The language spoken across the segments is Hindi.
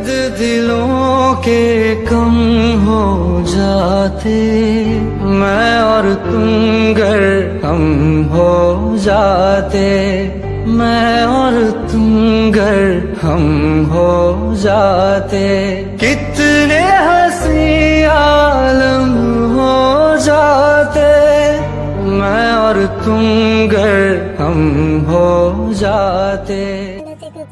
दर्द दिलों के कम हो जाते, मैं और तुम गर हम हो जाते, मैं और तुम गर हम हो जाते, कितने हंसी आलम हो जाते, मैं और तुम गर हम हो जाते।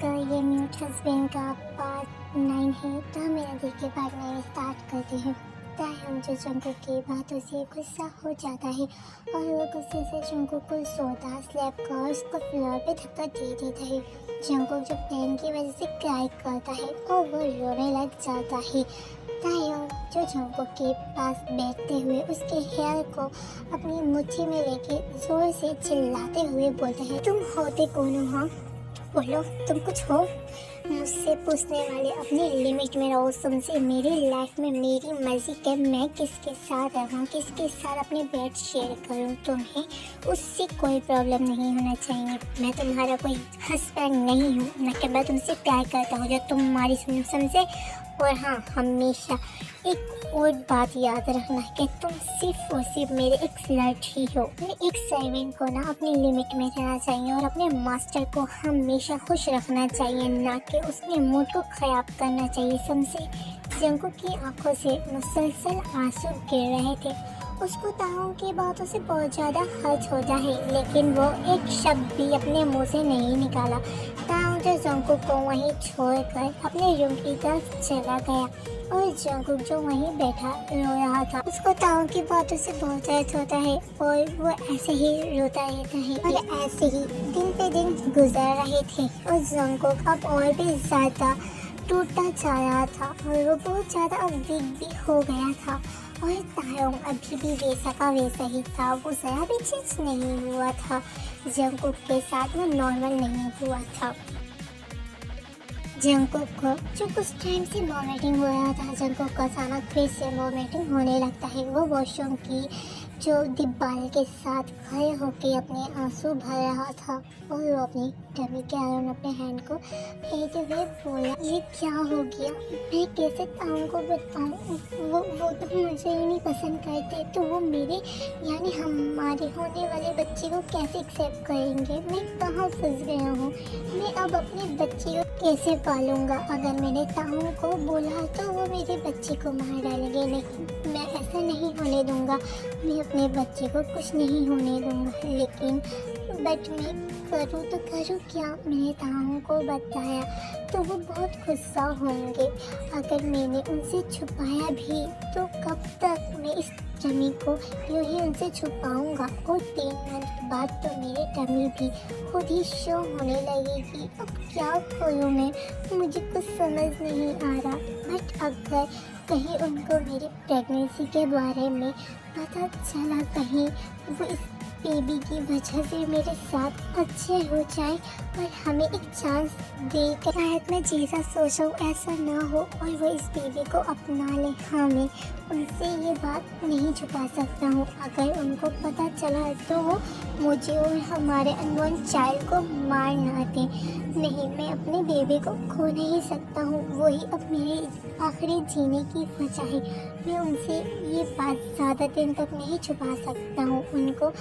ये म्यूट हस्बैंड का पार्ट 9 है। तो मेरा देखिए पार्ट 9 स्टार्ट करते हैं। ताहम जो जंगकुक की बातों से गुस्सा हो जाता है और वो गुस्से से जंगकुक को सोता स्लैब का उसको फ्लोर पे धक्का दे देता है। जंगकुक जो पेन की वजह से क्राई करता है और वो रोने लग जाता है। ताहम जो जंगकुक के पास बैठते हुए उसके हेयर को अपनी मुट्ठी में लेके जोर से चिल्लाते हुए बोलता है, तुम होते कौन हो? हाँ बोलो, तुम कुछ हो? मुझसे पूछने वाले अपनी लिमिट में रहो। तुमसे मेरी लाइफ में मेरी मर्जी के मैं किसके साथ रहूँ, किसके साथ अपने बेड शेयर करूँ, तुम्हें उससे कोई प्रॉब्लम नहीं होना चाहिए। मैं तुम्हारा कोई हस्बैंड नहीं हूँ, न कि मैं तुमसे प्यार करता हूँ जो तुम्हारी समझे। और हाँ, हमेशा एक और बात याद रखना कि तुम सिर्फ और सिर्फ मेरे एक स्लर्ट ही हो। अपने एक सर्वेंट को ना अपनी लिमिट में रहना चाहिए और अपने मास्टर को हमेशा खुश रखना चाहिए, ना कि उसके मूड को ख़राब करना चाहिए। समझे? जंगकुक की आंखों से मुसलसल आंसू गिर रहे थे। उसको ताहम की बातों से बहुत ज़्यादा हर्ट होता है, लेकिन वो एक शब्द भी अपने मुंह से नहीं निकाला। ताहम जो जंगकुक को वहीं छोड़कर अपने रूम की तरफ चला गया और जंगकुक जो वहीं बैठा रो रहा था, उसको ताहम की बातों से बहुत हर्ट होता है और वो ऐसे ही रोता रहता है। और ऐसे ही दिन पे दिन गुजर रहे थे और जंगकुक अब और भी ज़्यादा टूटता जा रहा था और वो बहुत ज़्यादा अब वीक भी हो गया था। और ताहम अभी भी वैसा का वैसा ही था, वो ज़रा भी चेंज नहीं हुआ था। जंगकुक के साथ वो नॉर्मल नहीं हुआ था। जंगकुक को जो कुछ टाइम से वॉमिटिंग हो रहा था, जंगकुक का अचानक फिर से वॉमिटिंग होने लगता है। वो वॉशरूम की जो दीवार के साथ खड़े होकर अपने आंसू भर रहा था और वो अपनी टमी के आगे अपने हैंड को फेंकते हुए बोला, ये क्या हो गया? मैं कैसे ताहम को बताऊँ? वो तो मुझे ही नहीं पसंद करते, तो वो मेरे यानी हमारे होने वाले बच्चे को कैसे एक्सेप्ट करेंगे? मैं कहाँ फंस गया हूँ? मैं अब अपने बच्चे को कैसे पालूंगा? अगर मैंने ताहम को बोला तो वो मेरे बच्चे को मार डालेंगे। नहीं, मैं ऐसा नहीं होने दूंगा। मैं अपने बच्चे को कुछ नहीं होने दूंगा। लेकिन बट मैं करूँ तो करूँ क्या? मैंने ताहम को बताया तो वो बहुत गुस्सा होंगे। अगर मैंने उनसे छुपाया भी तो कब तक मैं इस टमी को यूँ ही उनसे छुपाऊंगा? और 3 मंथ बाद तो मेरी टमी भी खुद ही शो होने लगेगी। अब क्या करूँ मैं? मुझे कुछ समझ नहीं आ रहा। बट अगर कहीं उनको मेरी प्रेगनेंसी के बारे में पता चला, कहीं वो इस बेबी की वजह से मेरे साथ अच्छे हो जाए और हमें एक चांस देकर, शायद मैं जैसा सोचा हूँ ऐसा ना हो और वो इस बेबी को अपना ले। हाँ, मैं उनसे ये बात नहीं छुपा सकता हूँ। अगर उनको पता चला तो वो मुझे और हमारे अनबॉर्न चाइल्ड को मार ना दें। नहीं, मैं अपने बेबी को खो नहीं सकता हूँ। वही अब मेरे आखिरी जीने की वजह है। मैं उनसे ये बात ज़्यादा दिन तक नहीं छुपा सकता हूँ। उनको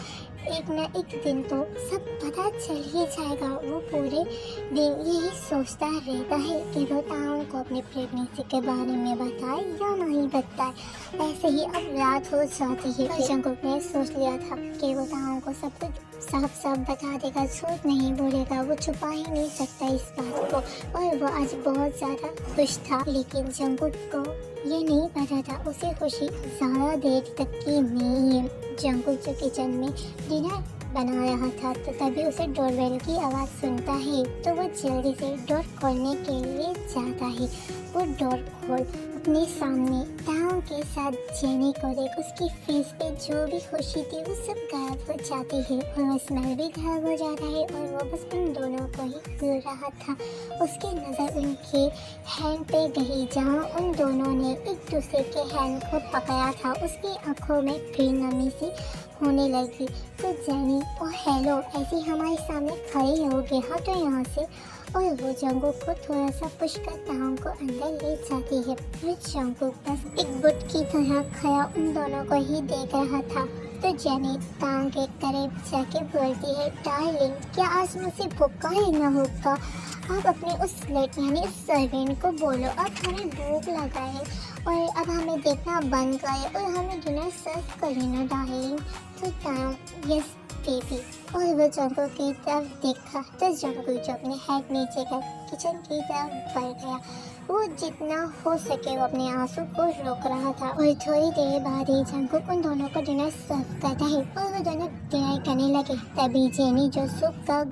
एक ना एक दिन तो सब पता चल ही जाएगा। वो पूरे दिन यही सोचता रहता है कि वो ताहम को अपनी प्रेगनेंसी के बारे में बताए या नहीं बताए। ऐसे ही अब रात हो जाती है और जंगकुक ने सोच लिया था कि वो ताहम को सब कुछ साफ साफ बता देगा, झूठ नहीं बोलेगा। वो छुपा ही नहीं सकता इस बात को। और वो आज बहुत ज़्यादा खुश था, लेकिन जंगकुक को ये नहीं पता था उसे खुशी ज़्यादा देर तक की नहीं है। जंगकुक जो किचन में डिनर बना रहा था तो तभी उसे डोरबेल की आवाज़ सुनता है, तो वो जल्दी से डोर खोलने के लिए जाता है। वो डोर खोल अपने सामने ताहम के साथ जेनी को देख उसकी फेस पे जो भी खुशी थी वो सब गायब हो जाती है और वो स्मेल भी गायब हो जाता है और वो बस उन दोनों को ही घूर रहा था। उसकी नज़र उनके हैंड पे गई जहाँ उन दोनों ने एक दूसरे के हैंड को पकड़ा था। उसकी आंखों में फिर नमी सी होने लगी। तो जेनी, ओ हेलो, ऐसे हमारे सामने खड़े हो गए, हाँ तो यहाँ से। और वो जंगकुक को थोड़ा सा पुश कर तांग को अंदर ले जाती है। फिर जंगकुक बस एक बुत की तरह खड़ा उन दोनों को ही देख रहा था। तो जेनी तांग के करीब जाके बोलती है, डार्लिंग क्या आज मुझे भूखा ही न होगा? आप अपने उस लेट यानी उस सर्वेंट को बोलो अब हमें भूख लगा है और अब हमें देखना बंद करे और हमें डिनर सर्व करे ना डार्लिंग। तो तांग यस बेबी। और वो जंगकुक की तरफ देखा तो जंगकुक जो अपने हेड नीचे कर किचन की तरफ बढ़ गया। वो जितना हो सके वो अपने आंसू को रोक रहा था। और थोड़ी देर बाद ही जंगकुक उन दोनों को डिनर सर्व करता है और वो दोनों डिनर करने लगे। तभी जेनी सूप का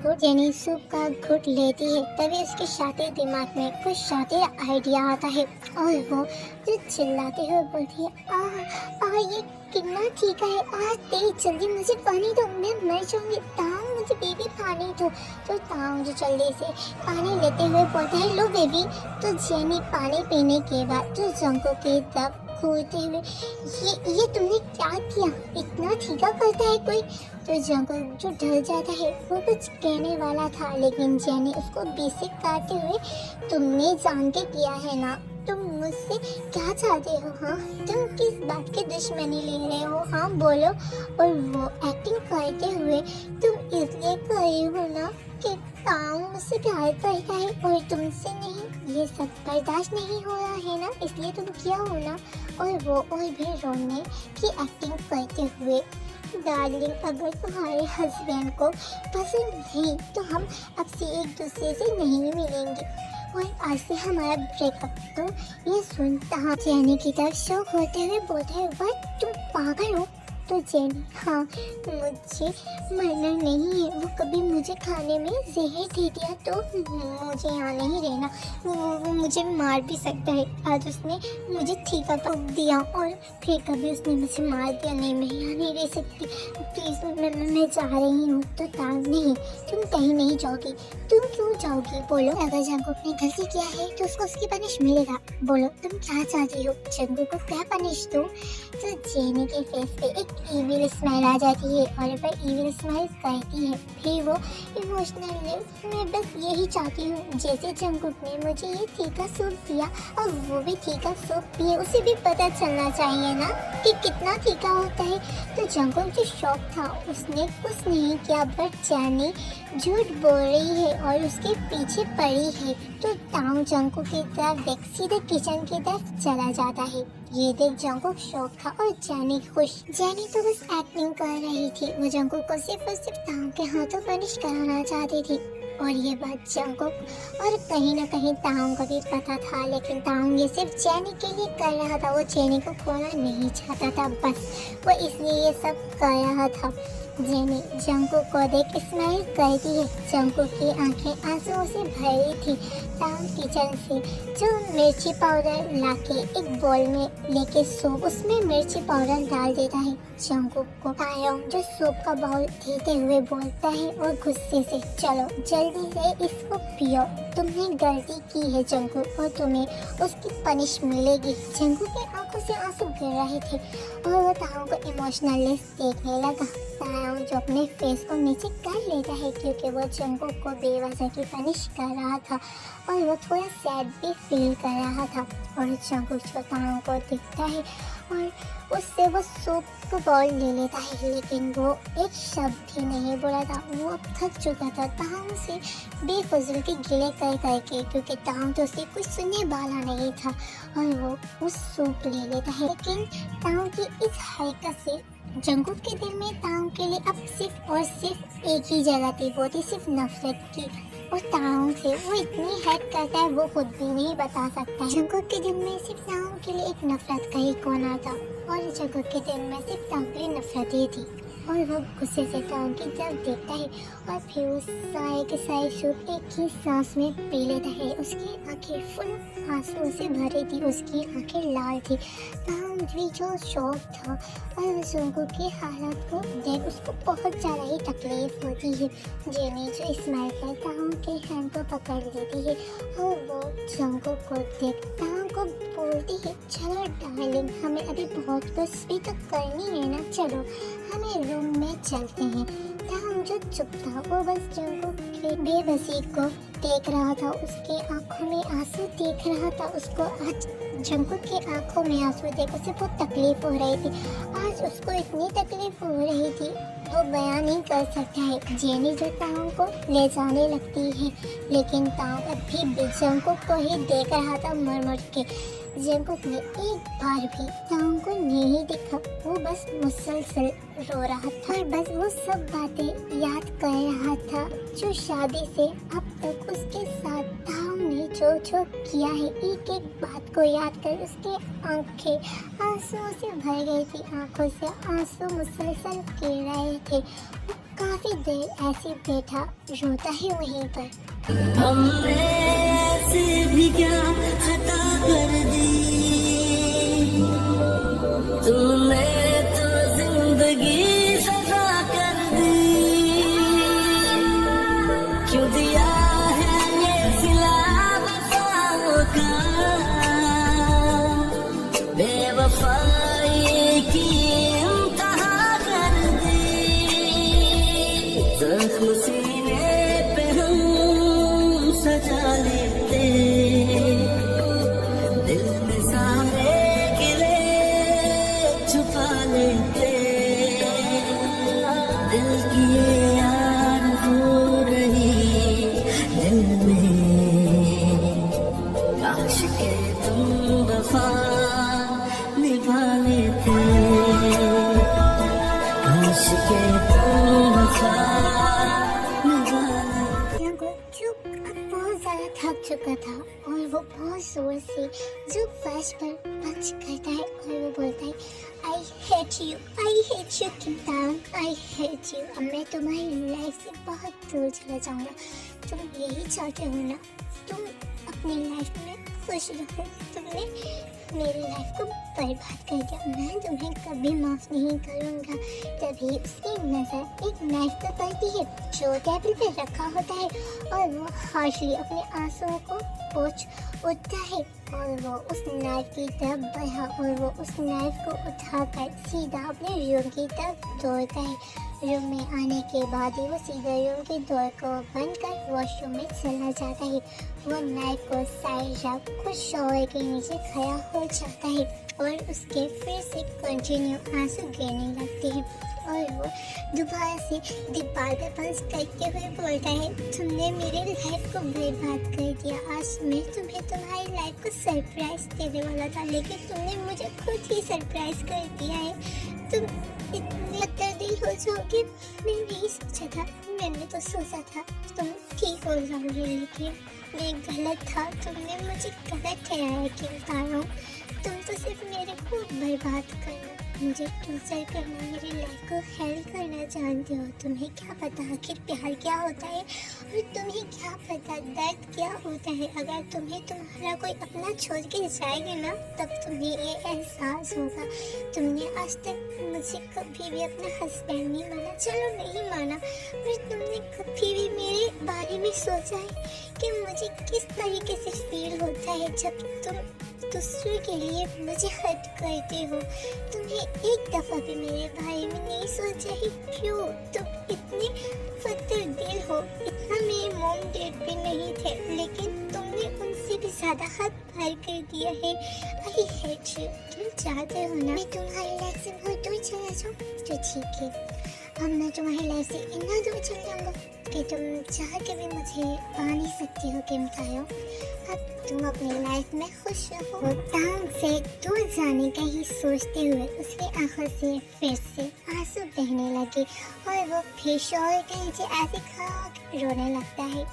घुट लेती है। तभी उसके शातिर दिमाग में कुछ शातिर आइडिया आता है और वो चिल्लाते हुए बोलती है, ये कितना ठीक है, आज तेज जल्दी मुझे पानी दो, मैं मर जाऊंगी। तांग मुझे बेबी पानी दो। तो तांग जो जल्दी से पानी लेते हुए बोलता है, लो बेबी। तो जेनी पानी पीने के बाद तो जंगकुक की तरफ घूरते हुए, ये तुमने क्या किया? इतना ठीका करता है कोई? तो जंगकुक जो डर जाता है वो कुछ कहने वाला था, लेकिन जेनी उसको बीच से काटते हुए, तुमने जान के किया है ना? तुम मुझसे क्या चाहते हो? हाँ, तुम किस बात की दुश्मनी ले रहे हो? हाँ बोलो। और वो एक्टिंग करते हुए, तुम इसलिए कर रही हो ना कि तांग मुझसे प्यार करता है और तुमसे नहीं, ये सब बर्दाश्त नहीं हो रहा है ना, इसलिए तुम किया हो ना। और वो और भी रोने की एक्टिंग करते हुए, डार्लिंग अगर तुम्हारे हस्बैंड को पसंद नहीं तो हम अब से एक दूसरे से नहीं मिलेंगे और आज से हमारा ब्रेकअप। तो ये सुनता जेनी की तरफ शौक होते हुए बोलते हैं, वाह तुम पागल हो? तो जेनी, हाँ मुझे मरना नहीं है, वो कभी मुझे खाने में जहर दे दिया तो मुझे यहाँ नहीं रहना, वो मुझे मार भी सकता है। आज उसने मुझे ठीका ठोक दिया और फिर कभी उसने मुझे मार दिया, नहीं मैं यहाँ नहीं रह सकती, प्लीज़ मैं जा रही हूँ। तो तांग, नहीं तुम कहीं नहीं जाओगी। तुम क्यों जाओगी? बोलो। अगर जंगकुक ने गलती किया है तो उसको उसकी पनिश मिलेगा। बोलो तुम क्या चाहती हो? जंगकुक को क्या पनिश दूँ? तो जेनी के फेस पे एक इविल स्माइल आ जाती है और वह इविल स्माइल करती है। फिर वो इमोशनली, मैं बस यही चाहती हूँ जैसे जंगकुक ने मुझे ये तीखा सूप दिया और वो भी तीखा सूप पिए, उसे भी पता चलना चाहिए ना कि कितना तीखा होता है। तो जंगकुक जो शौक था उसने कुछ नहीं किया, बट जेनी झूठ बोल रही है और उसके पीछे पड़ी है। तो तांग जंगकुक की तरफ देख सीधे किचन की तरफ चला जाता है। ये देख जंगकुक शौक था और जेनी खुश। जेनी तो बस एक्टिंग कर रही थी, वो जंगकुक को सिर्फ और सिर्फ तांग के हाथों पनिश कराना चाहती थी। और ये बात जंगकुक और कहीं ना कहीं तांग को भी पता था, लेकिन तांग ये सिर्फ जेनी के लिए कर रहा था, वो जेनी को खोना नहीं चाहता था, बस वो इसलिए ये सब कर रहा था। जेनी जंगकुक को देख स्माइल करती है। जंगकुक की आंखें आंसुओं से भरी थी। तांग किचन से जो मिर्ची पाउडर लाके एक बोल में लेके सूप उसमें मिर्ची पाउडर डाल देता है। जंगकुक को तायोंग जो सूप का बाउल देते हुए बोलता है और गुस्से से, चलो जल्दी से इसको पियो, तुमने गलती की है जंगकुक और तुम्हें उसकी पनिश मिलेगी। जंगकुक की आंखों से आंसू गिर रहे थे और वो तायोंग को इमोशनली देखने लगा। तायोंग जो अपने फेस को नीचे कर लेता है क्योंकि वो जंगकुक को बेवजह की पनिश कर रहा था और वो थोड़ा सैड भी फील कर रहा था। और जंगकुक जो तायोंग को दिखता है और उससे वो सूप को बाउल ले लेता है, लेकिन वो एक शब्द भी नहीं बोला था। वो अब थक चुका था तांग से बेफजूल के गिले कर करके, क्योंकि तांग तो उसे कुछ सुनने वाला नहीं था और वो उस सूप ले लेता है। लेकिन तांग की इस हरकत से जंगकुक के दिल में तांग के लिए अब सिर्फ और सिर्फ एक ही जगह थी, वो थी सिर्फ नफरत की। और तांग से वो इतनी हेट करता है वो खुद भी नहीं बता सकता। जंगकुक के दिल में सिर्फ तांग के लिए एक नफरत का ही कोना था और जंगकुक के दिल में सिर्फ तांग के लिए नफरत ही थी। और वो गुस्से से तांग की तरफ देखता है और फिर उस सारे के सारे सूप एक ही सांस में पी लेता है। उसकी आंखें फुल आंसुओं से भरी थी, उसकी आंखें लाल थी। तांग भी जो शौक था और जंगकुक की हालत को देख उसको बहुत ज़्यादा ही तकलीफ होती है। जेनी जो स्माइल कर तांग के हैंड को पकड़ लेती है और वो जंगकुक को देख तांग को बोलती है, चलो डार्लिंग हमें अभी बहुत कुछ भी तो करनी है ना, चलो हमें रूम में चलते हैं। तांग जो चुप था वो बस जंगकुक के बेबसी को देख रहा था, उसके आंखों में आंसू देख रहा था। उसको आज जंकुक की आंखों में आंसू देख उसे बहुत तकलीफ हो रही थी। आज उसको इतनी तकलीफ हो रही थी वो बयान नहीं कर सकता है। जेनी जो तांग को ले जाने लगती है, लेकिन तांग अभी भी जंकुक को ही देख रहा था मर मर के। जंकुक ने एक बार भी तांग को नहीं देखा, वो बस मुसलसल रो रहा था और बस वो सब बातें याद कर रहा था जो शादी से अब तक उसके साथ तांग ने जो जो किया है। एक एक बात को याद कर उसके आंखें आंसुओं से भर गई थी, आंखों से आंसू मुसलसल गिर रहे थे। वो काफी देर ऐसे बैठा रोता है वहीं पर। हमने ऐसे भी क्या खता कर दी, तूने तो जिंदगी सजा कर दी, क्यों दिया है ये सिला वफाओं का, बेवफाई की इंतहा कर दी, जख्म सीने पे हम सजा लेते, दिल में सारे गिले छुपा लेते, दिल की ये आरज़ू रही दिल में, काश के तुम वफा निभा लेते, काश के तुम वफा निभा लेते। बहुत ज़्यादा थक चुका था और वो बहुत जोर से जो फर्श पर पंच करता है और वो बोलता है, आई हेट यू किताब, आई हेट यू। अब मैं तुम्हारी लाइफ से बहुत दूर चला जाऊंगा। तुम यही चाहते हो ना, तुम अपनी लाइफ में खुश रहो। तुमने मेरी लाइफ को बर्बाद कर दिया, मैं तुम्हें कभी माफ़ नहीं करूँगा। तभी उसकी नज़र एक नाइफ पर पड़ती है जो टेबल पे रखा होता है और वो हार्शली अपने आंसुओं को पोंछ उठता है और वो उस नाइफ की तरफ बढ़ा और वो उस नाइफ को उठाकर सीधा अपने रूम की तरफ दौड़ता है। रूम में आने के बाद ही वो सीधा रूम की डोर को बंद कर वॉशरूम में चला जाता है। वो नाइफ को साइड रख खुद शॉवर के नीचे खड़ा हो जाता है और उसके फिर से कंटिन्यू आंसू गिरने लगते हैं और वो दोबारा से दीवार पे पंच करते हुए बोलता है, तुमने मेरी लाइफ को बर्बाद कर दिया। आज मैं तुम्हें तुम्हारी लाइफ को सरप्राइज देने वाला था, लेकिन तुमने मुझे खुद ही सरप्राइज कर दिया है। तुम इतने दिल हो जाओगे मैं नहीं सोचा था। मैंने तो सोचा था तुम ठीक हो जाओगे, लेकिन मैं गलत था। तुमने मुझे गलत ठहराया कि बता रहा हूँ। तुम तो सिर्फ मेरे को बर्बाद करना, मुझे टॉर्चर करना, मेरी लाइफ को हेल्प करना जानते हो। तुम्हें क्या पता आखिर प्यार क्या होता है और तुम्हें क्या पता दर्द क्या होता है। अगर तुम्हें तुम्हारा कोई अपना छोड़ के जाएगा ना, तब तुम्हें ये एहसास होगा। तुमने आज तक मुझे कभी भी अपना हस्बैंड नहीं माना, चलो नहीं माना, पर तुमने कभी भी मेरे बारे में सोचा है कि मुझे किस तरीके से फील होता है जब तुम दूसरे के लिए मुझे हर्ट करते हो। तुमने एक दफ़ा भी मेरे बारे में नहीं सोचा है। क्यों तुम इतने फतर दिल हो। इतना मेरे मॉम डैड भी नहीं थे, लेकिन तुमने उनसे भी ज़्यादा हद पार कर दिया है। I hate you. तुम चाहते हो ना मैं तुम्हारी लाइफ से बहुत दूर चला जाऊँ, तो ठीक है। अब मैं तुम्हारी लाइफ से इतना दूर चल जाऊँगा कि तुम चाह के भी मुझे पा नहीं सकती हो कि बताओ। अब तुम अपनी लाइफ में खुश रहो। वो टांग से दूर जाने का ही सोचते हुए उसकी आंखों से फिर से आंसू बहने लगे और वो फिर शोर के नीचे ऐसे खड़ा रोने लगता है।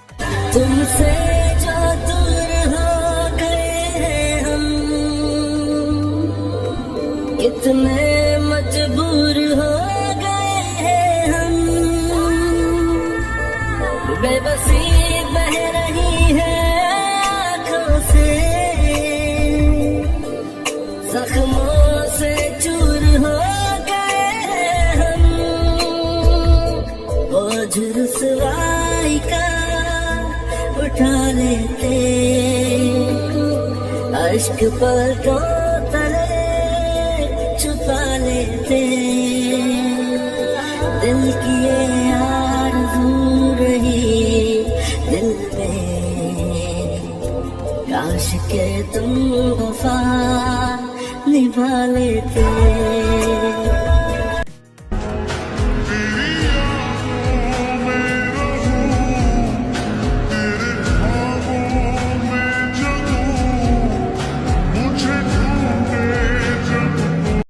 तुमसे जो दूर हो गए हैं हम, कितने मजबूर हो गए हैं हम, बेबसी बह रही है आँखों से, जख्मों से चूर हो गए हैं हम, बोझ रुसवाई का उठा लेते, अश्क पलकों तले छुपा लेते, दिल की ये आरज़ू रही दिल में। के तुम वफा निभा लेते।